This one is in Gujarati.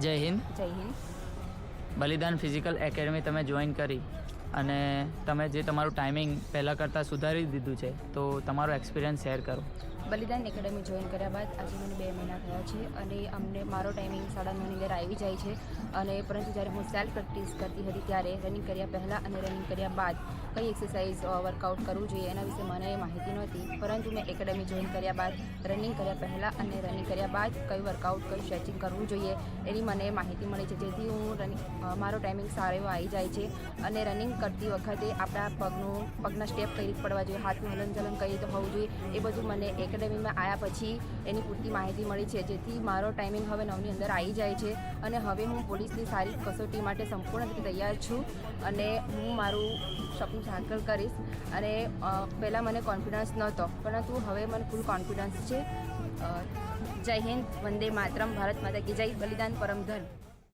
જય હિન્દ. જય હિન્દ. બલિદાન ફિઝિકલ એકેડમી તમે જોઈન કરી અને તમે જે તમારું ટાઈમિંગ પહેલાં કરતાં સુધારી દીધું છે, તો તમારો એક્સપિરિયન્સ શેર કરો. બલિદાન એકેડમી જોઈન કર્યા બાદ આજે મને 2 મહિના થયા છે અને અમને મારો ટાઈમિંગ 9:30ની અંદર આવી જાય છે. અને પરંતુ જ્યારે હું સેલ્ફ પ્રેક્ટિસ કરતી હતી ત્યારે રનિંગ કર્યા પહેલાં અને રનિંગ કર્યા બાદ કઈ એક્સરસાઇઝ વર્કઆઉટ કરવું જોઈએ એના વિશે મને માહિતી નહોતી. પરંતુ મેં એકેડમી જોઈન કર્યા બાદ રનિંગ કર્યા પહેલાં અને રનિંગ કર્યા બાદ કયું વર્કઆઉટ કયું સ્ટ્રેચિંગ કરવું જોઈએ એની મને માહિતી મળી છે, જેથી હું મારો ટાઈમિંગ સારો એવો આવી જાય છે. અને રનિંગ કરતી વખતે આપણા પગના સ્ટેપ કઈ રીતે પડવા જોઈએ, હાથનું હલનચલન કઈ રીતે હોવું જોઈએ, એ બધું મને એકેડમીમાં આવ્યા પછી એની પૂરતી માહિતી મળી છે, જેથી મારો ટાઈમિંગ હવે 9ની અંદર આવી જાય છે. અને હવે હું પોલીસની સારી કસોટી માટે સંપૂર્ણ રીતે તૈયાર છું અને હું મારું સપનું સાકાર કરીશ. અને પહેલાં મને કોન્ફિડન્સ નહોતો, પરંતુ હવે મને ફૂલ કોન્ફિડન્સ છે. જય હિન્દ, વંદે માતરમ, ભારત માતા કી જય, બલિદાન પરમ ધન.